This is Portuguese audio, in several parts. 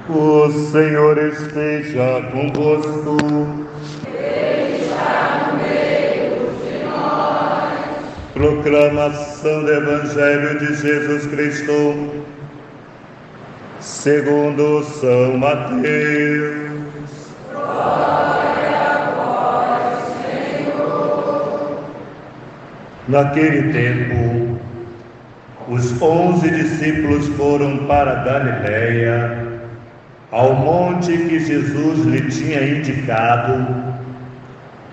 O Senhor esteja convosco. Ele está no meio de nós. Proclamação do Evangelho de Jesus Cristo segundo São Mateus. Glória a vós, Senhor. Naquele tempo, os 11 discípulos foram para Galiléia, ao monte que Jesus lhe tinha indicado.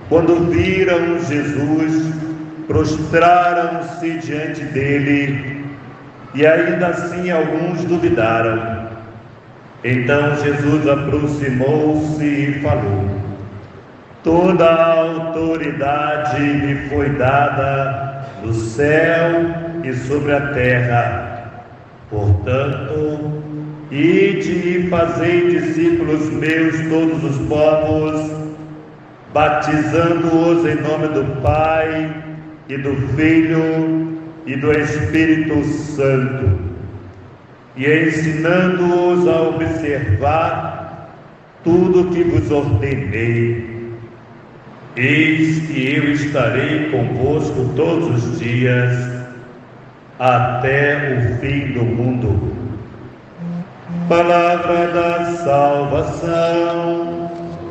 Quando viram Jesus, prostraram-se diante dele, e ainda assim alguns duvidaram. Então Jesus aproximou-se e falou: toda a autoridade me foi dada no céu e sobre a terra. Portanto, ide e fazei discípulos meus todos os povos, batizando-os em nome do Pai e do Filho e do Espírito Santo, e ensinando-os a observar tudo que vos ordenei. Eis que eu estarei convosco todos os dias, até o fim do mundo. Palavra da salvação.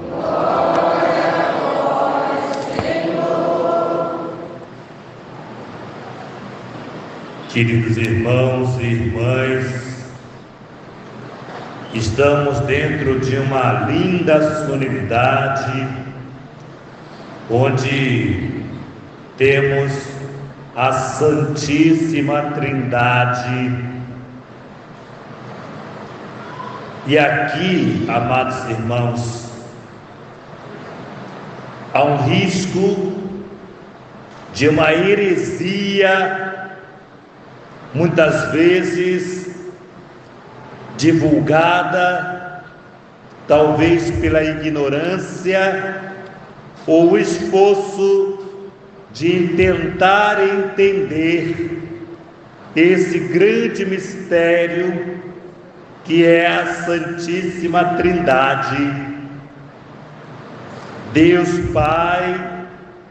Glória a vós, Senhor. Queridos irmãos e irmãs, estamos dentro de uma linda solenidade, onde temos a Santíssima Trindade. E aqui, amados irmãos, há um risco de uma heresia, muitas vezes divulgada, talvez pela ignorância ou o esforço de tentar entender esse grande mistério que é a Santíssima Trindade: Deus Pai,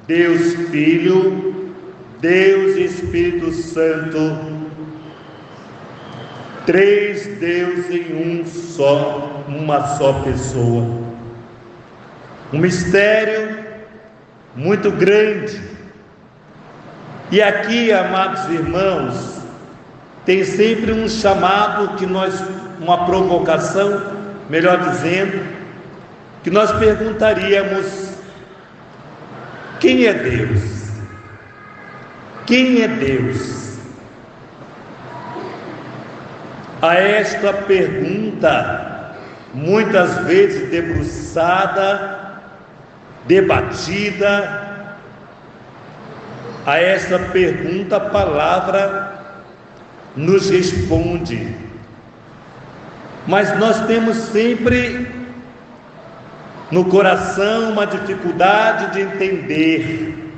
Deus Filho, Deus Espírito Santo, três deuses em uma só pessoa. Um mistério muito grande. E aqui, amados irmãos, tem sempre um chamado uma provocação, melhor dizendo, que nós perguntaríamos: quem é Deus? Quem é Deus? A esta pergunta, muitas vezes debruçada, debatida, a esta pergunta a palavra nos responde. Mas nós temos sempre no coração uma dificuldade de entender.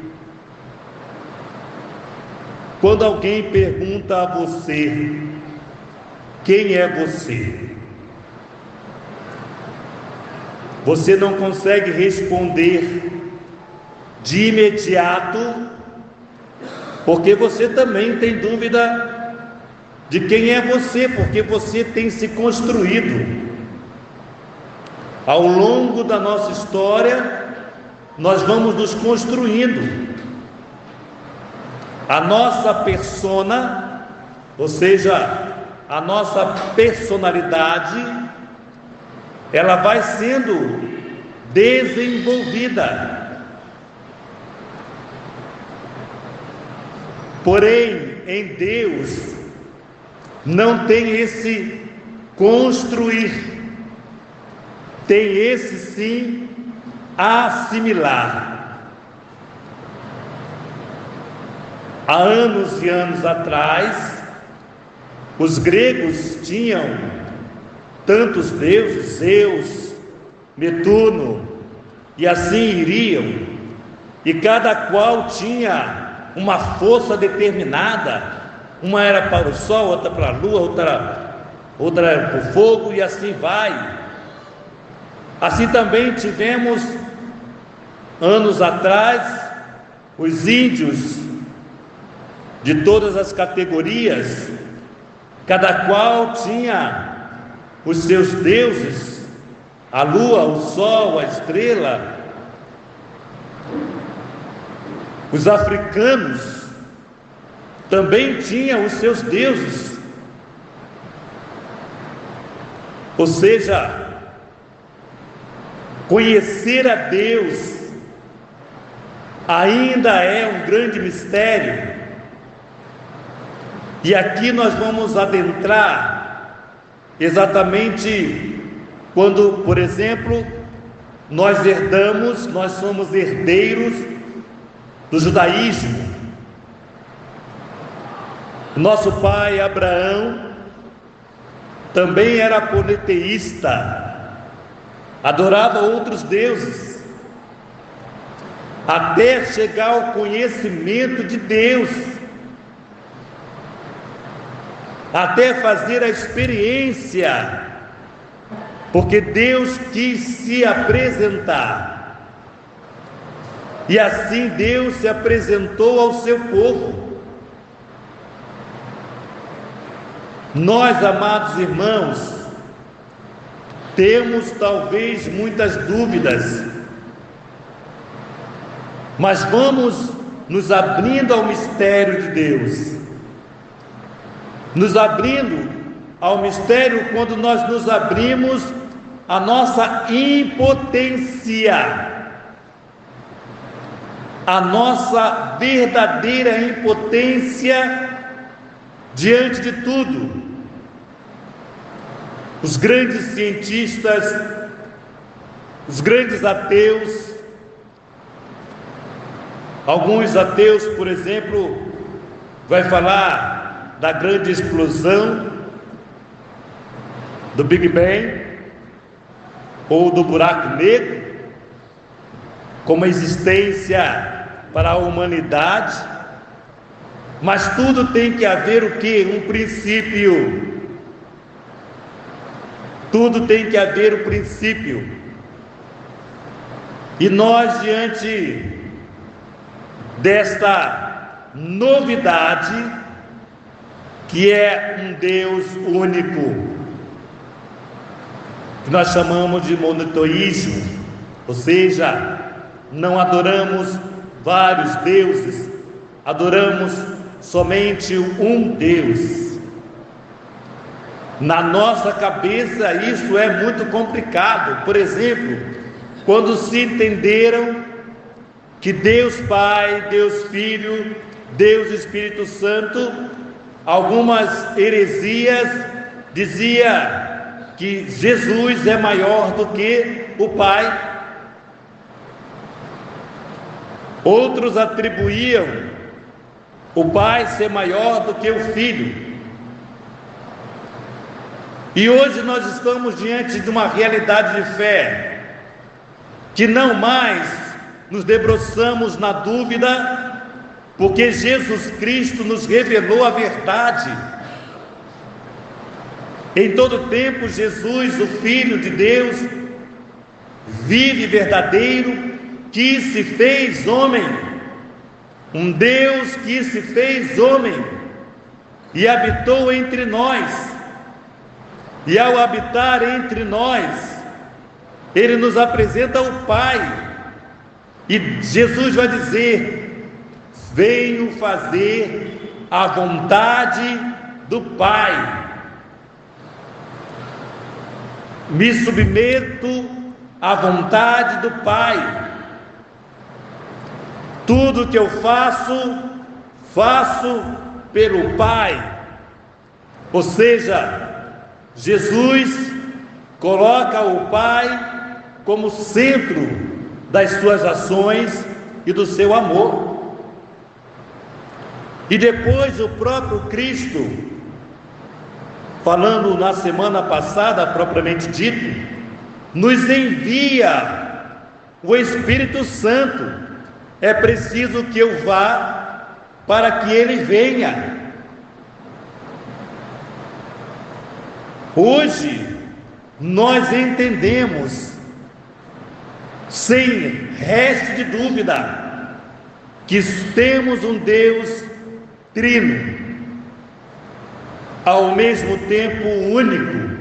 Quando alguém pergunta a você: quem é você? Você não consegue responder de imediato, porque você também tem dúvida de quem é você, porque você tem se construído. Ao longo da nossa história, nós vamos nos construindo. A nossa persona, ou seja, a nossa personalidade, ela vai sendo desenvolvida. Porém, em Deus, não tem esse construir, tem esse sim assimilar. Há anos e anos atrás, os gregos tinham tantos deuses, Zeus, Netuno, e assim iriam, e cada qual tinha uma força determinada. Uma era para o sol, outra para a lua, outra outra por fogo, e assim vai. Assim também tivemos, anos atrás, os índios de todas as categorias, cada qual tinha os seus deuses, a lua, o sol, a estrela. Os africanos também tinham os seus deuses. Ou seja, conhecer a Deus ainda é um grande mistério. E aqui nós vamos adentrar exatamente quando, por exemplo, nós somos herdeiros do judaísmo. Nosso pai Abraão também era politeísta, adorava outros deuses, até chegar ao conhecimento de Deus, até fazer a experiência, porque Deus quis se apresentar. E assim Deus se apresentou ao seu povo. Nós, amados irmãos, temos talvez muitas dúvidas, mas vamos nos abrindo ao mistério de Deus, nos abrindo ao mistério quando nós nos abrimos à nossa impotência, a nossa verdadeira impotência diante de tudo. Os grandes cientistas, os grandes ateus, alguns ateus, por exemplo, vai falar da grande explosão, do Big Bang, ou do buraco negro, como existência para a humanidade, mas tudo tem que haver o quê? Um princípio. Tudo tem que haver um princípio. E nós, diante desta novidade, que é um Deus único, que nós chamamos de monoteísmo, ou seja, não adoramos vários deuses, adoramos somente um Deus. Na nossa cabeça isso é muito complicado. Por exemplo, quando se entenderam que Deus Pai, Deus Filho, Deus Espírito Santo, algumas heresias dizia que Jesus é maior do que o Pai. Outros atribuíam o Pai ser maior do que o Filho. E hoje nós estamos diante de uma realidade de fé, que não mais nos debruçamos na dúvida, porque Jesus Cristo nos revelou a verdade. Em todo tempo, Jesus, o Filho de Deus, vive verdadeiro, que se fez homem, um Deus que se fez homem e habitou entre nós. E ao habitar entre nós, Ele nos apresenta o Pai. E Jesus vai dizer: venho fazer a vontade do Pai. Me submeto à vontade do Pai. Tudo que eu faço, faço pelo Pai. Ou seja, Jesus coloca o Pai como centro das suas ações e do seu amor. E depois o próprio Cristo, falando na semana passada propriamente dito, nos envia o Espírito Santo. É preciso que eu vá para que Ele venha. Hoje nós entendemos, sem resto de dúvida, que temos um Deus trino, ao mesmo tempo único.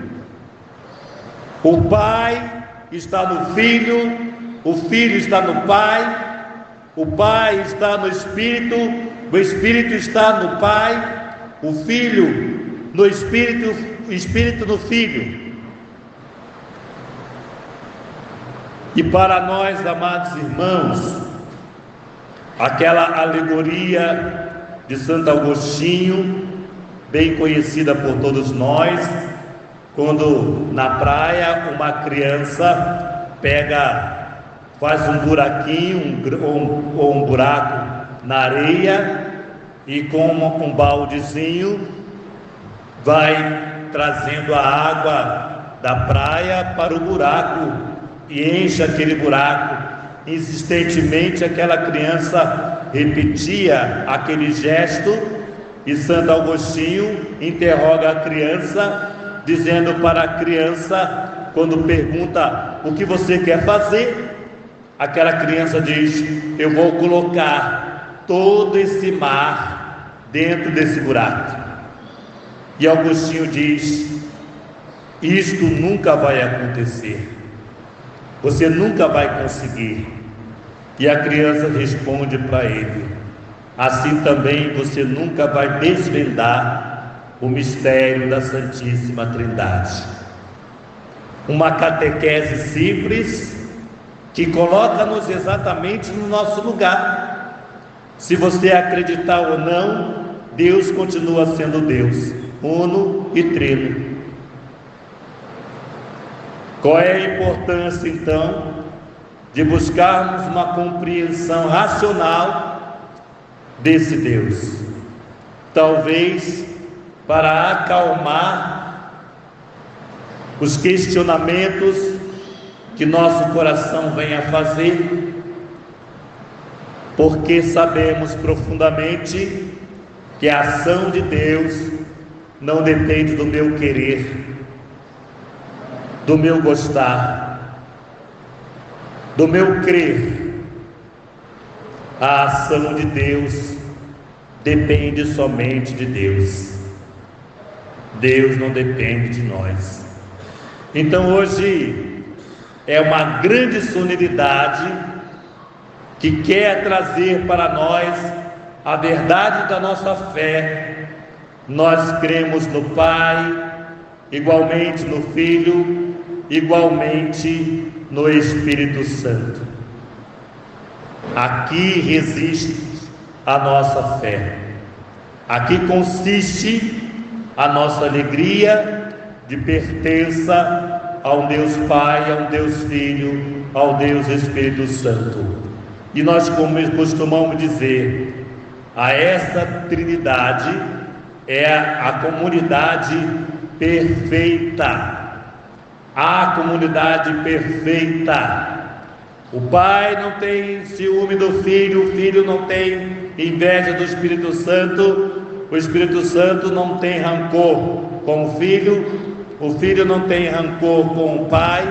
O Pai está no Filho, o Filho está no Pai, o Pai está no Espírito, o Espírito está no Pai, o Filho no Espírito, o Espírito no Filho. E para nós, amados irmãos, aquela alegoria de Santo Agostinho, bem conhecida por todos nós, quando na praia uma criança faz um buraquinho ou um buraco na areia e com um baldezinho vai trazendo a água da praia para o buraco e enche aquele buraco. Insistentemente aquela criança repetia aquele gesto e Santo Agostinho interroga a criança, dizendo para a criança, quando pergunta o que você quer fazer, aquela criança diz: eu vou colocar todo esse mar dentro desse buraco. E Agostinho diz: isto nunca vai acontecer, você nunca vai conseguir. E a criança responde para ele: assim também você nunca vai desvendar o mistério da Santíssima Trindade. Uma catequese simples que coloca-nos exatamente no nosso lugar. Se você acreditar ou não, Deus continua sendo Deus, uno e trino. Qual é a importância então de buscarmos uma compreensão racional desse Deus? Talvez para acalmar os questionamentos que nosso coração vem a fazer, porque sabemos profundamente que a ação de Deus não depende do meu querer, do meu gostar, do meu crer. A ação de Deus depende somente de Deus. Deus não depende de nós. Então hoje é uma grande solenidade que quer trazer para nós a verdade da nossa fé. Nós cremos no Pai, igualmente no Filho, igualmente no Espírito Santo. Aqui reside a nossa fé. Aqui consiste a nossa alegria de pertença ao Deus Pai, ao Deus Filho, ao Deus Espírito Santo. E nós costumamos dizer, a esta Trindade é a comunidade perfeita. A comunidade perfeita. O Pai não tem ciúme do Filho, o Filho não tem inveja do Espírito Santo, o Espírito Santo não tem rancor com o Filho não tem rancor com o Pai.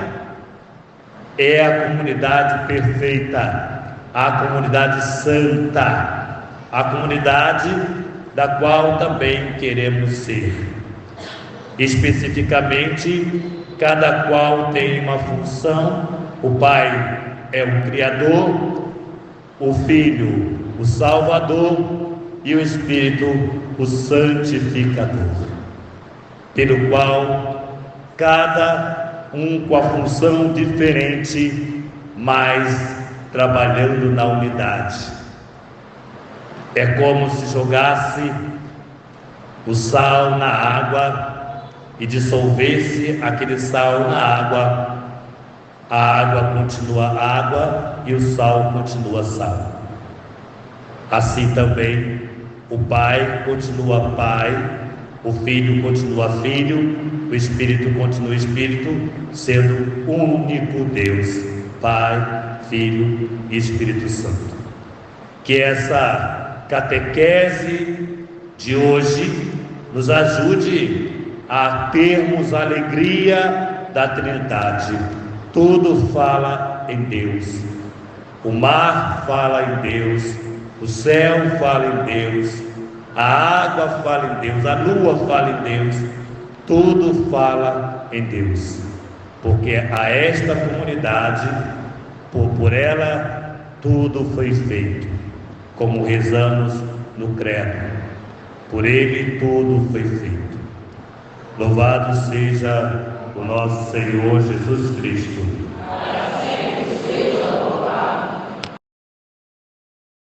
É a comunidade perfeita, a comunidade santa, a comunidade da qual também queremos ser. Especificamente, cada qual tem uma função. O Pai é o Criador, o Filho o Salvador e o Espírito o Santificador, pelo qual cada um com a função diferente, mas trabalhando na unidade. É como se jogasse o sal na água e dissolvesse aquele sal na água. A água continua água e o sal continua sal. Assim também o Pai continua Pai, o Filho continua Filho, o Espírito continua Espírito, sendo um único Deus, Pai, Filho e Espírito Santo. Que essa catequese de hoje nos ajude a termos a alegria da Trindade. Tudo fala em Deus. O mar fala em Deus, o céu fala em Deus, a água fala em Deus, a lua fala em Deus, tudo fala em Deus. Porque a esta comunidade, por ela, tudo foi feito, como rezamos no credo. Por ele tudo foi feito. Louvado seja o nosso Senhor Jesus Cristo.